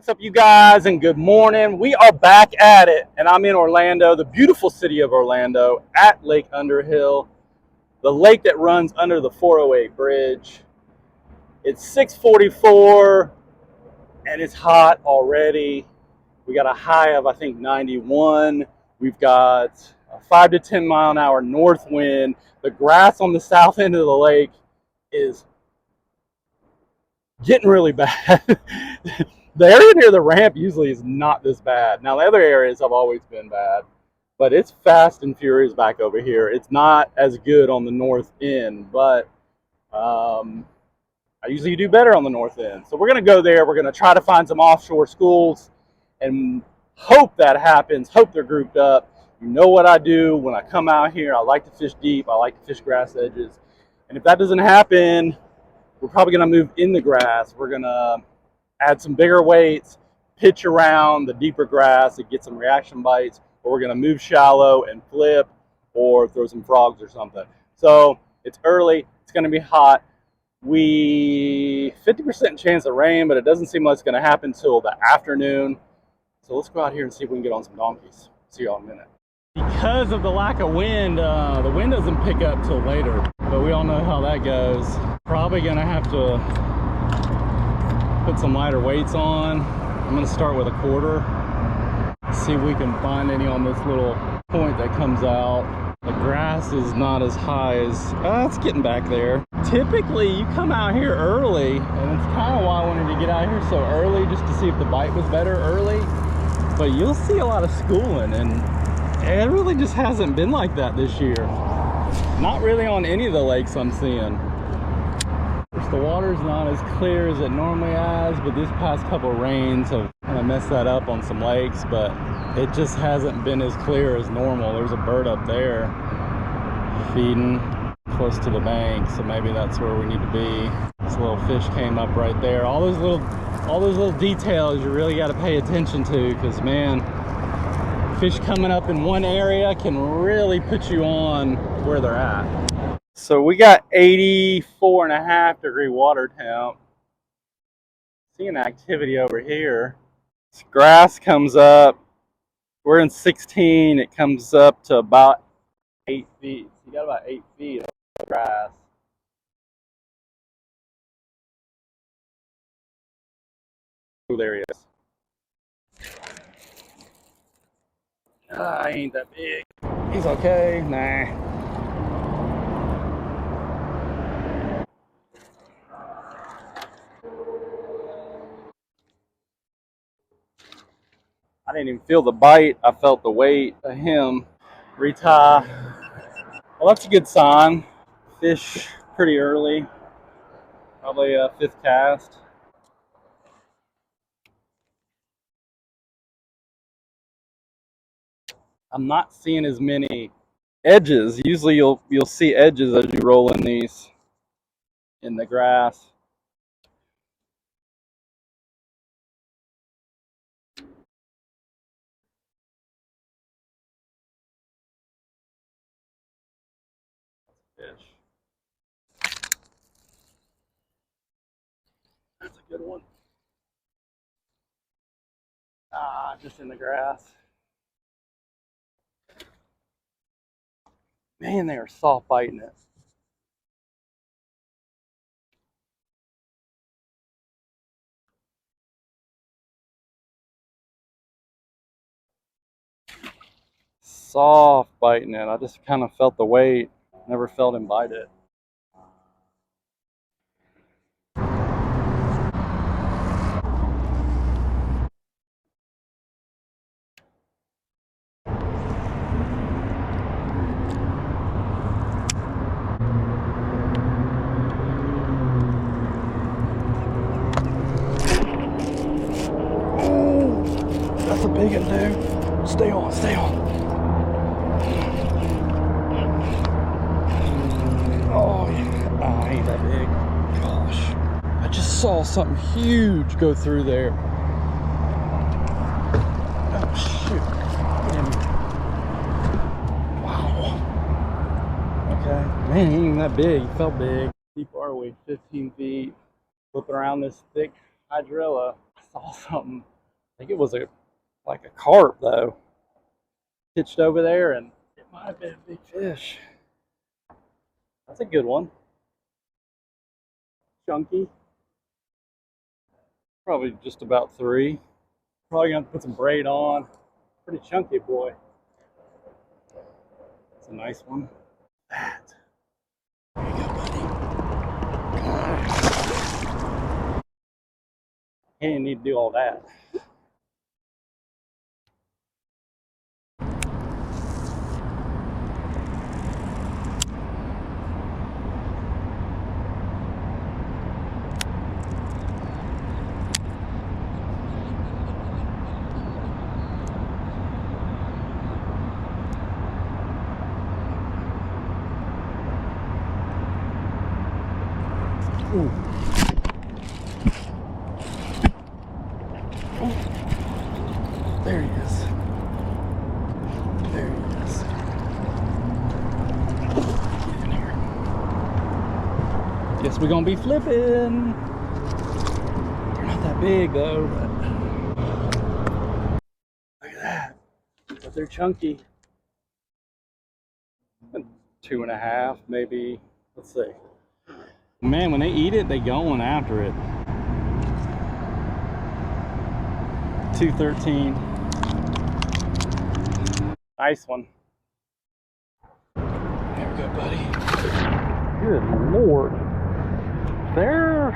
What's up, you guys, and good morning. We are back at it, and I'm in Orlando, the beautiful city of Orlando, at Lake Underhill, the lake that runs under the 408 bridge. It's 6:44, and it's hot already. We got a high of, I think, 91. We've got a 5 to 10 mile an hour north wind. The grass on the south end of the lake is getting really bad. The area near the ramp usually is not this bad. Now, the other areas have always been bad, but it's fast and furious back over here. It's not as good on the north end, but I usually do better on the north end. So we're going to go there. We're going to try to find some offshore schools and hope that happens. Hope they're grouped up. You know what I do when I come out here. I like to fish deep. I like to fish grass edges. And if that doesn't happen, we're probably going to move in the grass. We're going to add some bigger weights, pitch around the deeper grass and get some reaction bites, or we're going to move shallow and flip or throw some frogs or something. So it's early. It's going to be hot. 50% chance of rain, but it doesn't seem like it's going to happen until the afternoon. So let's go out here and see if we can get on some donkeys. See y'all in a minute. Because of the lack of wind, the wind doesn't pick up till later, but we all know how that goes. Probably going to have to put some lighter weights on. I'm going to start with a quarter. See if we can find any on this little point that comes out. The grass is not as high as, it's getting back there. Typically you come out here early, and it's kind of why I wanted to get out here so early, just to see if the bite was better early. But you'll see a lot of schooling, and it really just hasn't been like that this year. Not really on any of the lakes I'm seeing. The water's not as clear as it normally has, but this past couple of rains have kind of messed that up on some lakes, but it just hasn't been as clear as normal. There's a bird up there feeding close to the bank, so maybe that's where we need to be. This little fish came up right there. All those little details you really got to pay attention to, because man, fish coming up in one area can really put you on where they're at. So we got 84.5-degree water temp. Seeing activity over here. This grass comes up. We're in 16. It comes up to about 8 feet. So you got about 8 feet of grass. Oh, there he is. He ain't that big. He's okay. Nah. I didn't even feel the bite. I felt the weight of him. Retie. Well, that's a good sign. Fish pretty early. Probably a 5th cast. I'm not seeing as many edges. Usually you'll see edges as you roll in these in the grass. Fish. That's a good one. Just in the grass. Man, they are soft biting it. Soft biting it. I just kind of felt the weight. Never felt him bite it. That's a big one, dude. Stay on, stay on. Oh, yeah. Ain't that big. Gosh. I just saw something huge go through there. Oh, shoot. Wow. Okay. Man, he ain't that big. He felt big. How deep are we? 15 feet. Flipping around this thick hydrilla. I saw something think it was like a carp though. Pitched over there, and it might have been a big fish. That's a good one. Chunky. Probably just about 3. Probably gonna put some braid on. Pretty chunky boy. It's a nice one. That. There you go, buddy. You didn't need to do all that. Ooh. There he is. There he is. Get in here. Guess we're gonna be flipping. They're not that big though, but look at that. But they're chunky. 2.5, maybe. Let's see. Man, when they eat it, they going after it. 213. Nice one. There we go, buddy. Good Lord. They're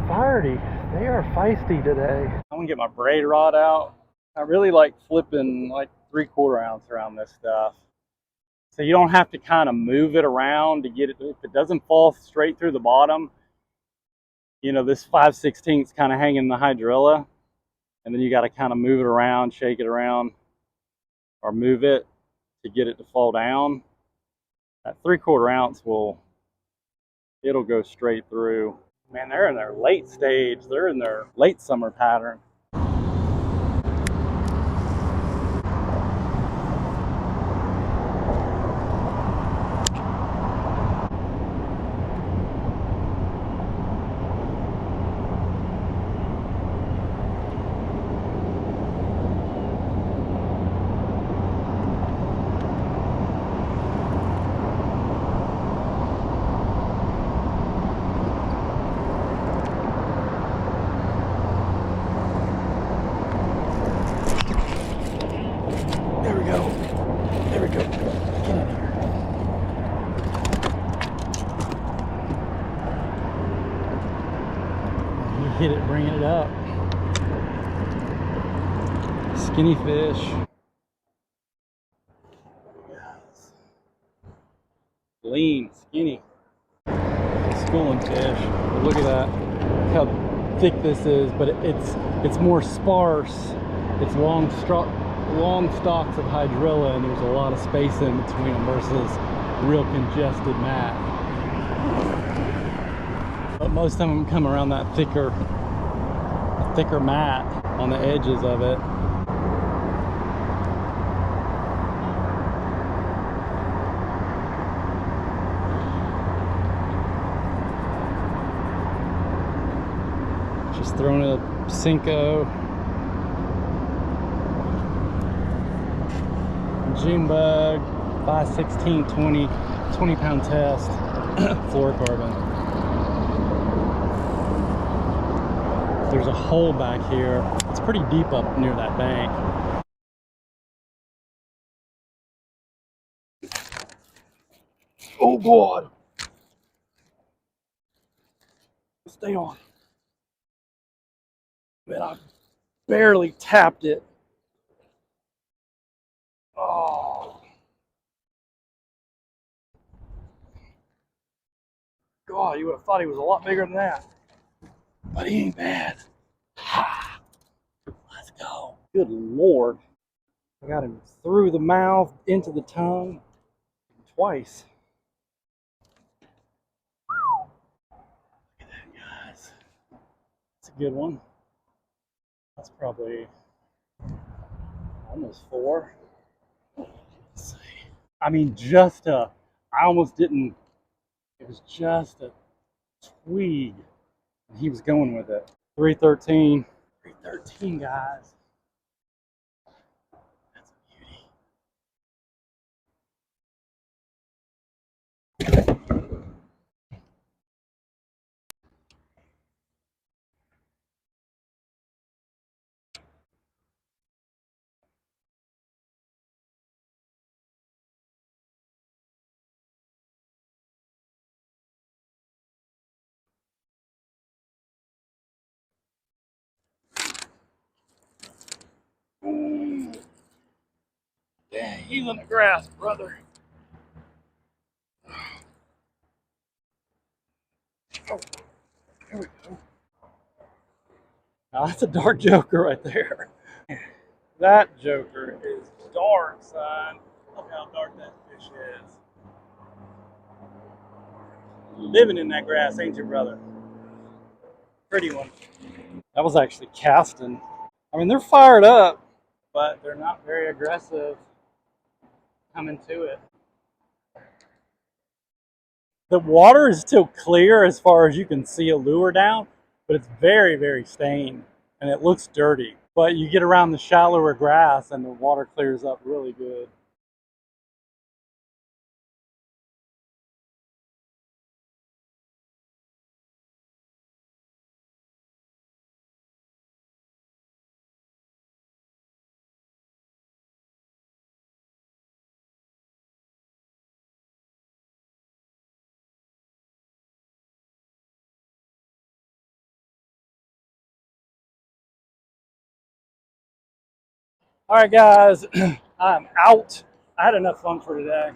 fiery. They are feisty today. I'm gonna get my braid rod out. I really like flipping like 3/4 ounce around this stuff. So you don't have to kind of move it around to get it. If it doesn't fall straight through the bottom, you know, this 5/16 is kind of hanging in the hydrilla. And then you got to kind of move it around, shake it around, or move it to get it to fall down. That 3/4 ounce it'll go straight through. Man, they're in their late stage. They're in their late summer pattern. There we go. There we go. Get in here. You hit it, bringing it up. Skinny fish. Yes. Lean, skinny. Schooling fish. But look at that. Look how thick this is, but it's more sparse. It's long stalks of hydrilla, and there's a lot of space in between them versus real congested mat. But most of them come around that thicker mat on the edges of it. Just throwing a Cinco. June bug, 5/16, 20 pound test, fluorocarbon. There's a hole back here. It's pretty deep up near that bank. Oh God! Stay on. Man, I barely tapped it. Oh. God, you would have thought he was a lot bigger than that. But he ain't bad. Ha. Let's go. Good Lord. I got him through the mouth, into the tongue, twice. Look at that, guys. That's a good one. That's probably almost 4. Let's see. I mean, I almost didn't, it was just a twig. He was going with it. 313. 313, guys. That's a beauty. Yeah, he's in the grass, brother. Oh, here we go. Now that's a dark joker right there. That joker is dark, son. Look how dark that fish is. Living in that grass, ain't you, brother? Pretty one. That was actually casting. I mean, they're fired up, but they're not very aggressive coming to it. The water is still clear as far as you can see a lure down, but it's very, very stained and it looks dirty. But you get around the shallower grass and the water clears up really good. All right, guys, I'm out. I had enough fun for today.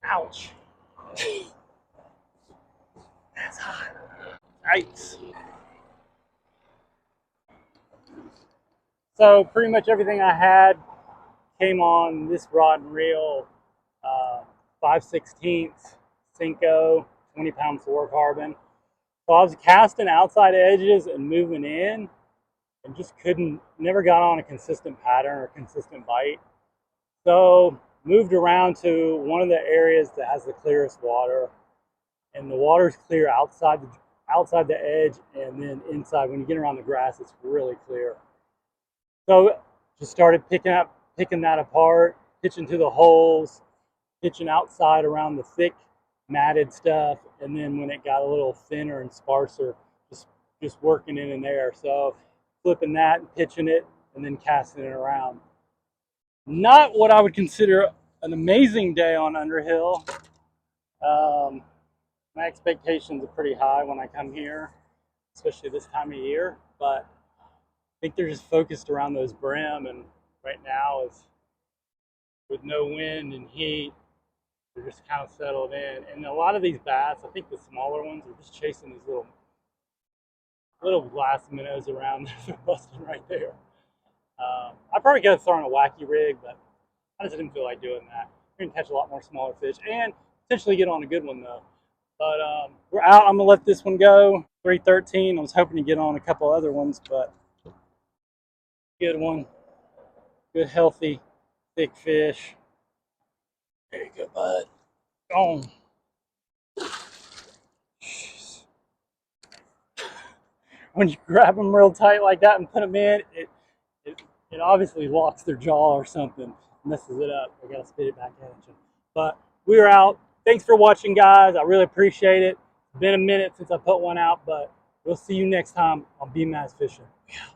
Ouch. That's hot. Yikes. So pretty much everything I had came on this rod and reel, 5/16 Cinco, 20-pound fluorocarbon. So I was casting outside edges and moving in and just never got on a consistent pattern or consistent bite. So moved around to one of the areas that has the clearest water, and the water's clear outside the edge, and then inside when you get around the grass, it's really clear. So just started picking that apart, pitching to the holes, pitching outside around the thick matted stuff, and then when it got a little thinner and sparser, just working in there. So flipping that and pitching it, and then casting it around. Not what I would consider an amazing day on Underhill. My expectations are pretty high when I come here, especially this time of year, but I think they're just focused around those brim, and right now is with no wind and heat, they're just kind of settled in. And a lot of these bass, I think the smaller ones, are just chasing these little glass minnows around. They're busting right there. I probably could have thrown a wacky rig, but I just didn't feel like doing that. We're gonna catch a lot more smaller fish and potentially get on a good one though. But we're out. I'm gonna let this one go. 313. I was hoping to get on a couple other ones, but good one. Good, healthy, thick fish. There you go, bud. Oh, jeez. When you grab them real tight like that and put them in, it obviously locks their jaw or something, messes it up. I gotta spit it back at you. But we're out. Thanks for watching, guys. I really appreciate it. It's been a minute since I put one out, but we'll see you next time on B Maz Fishing. Yeah.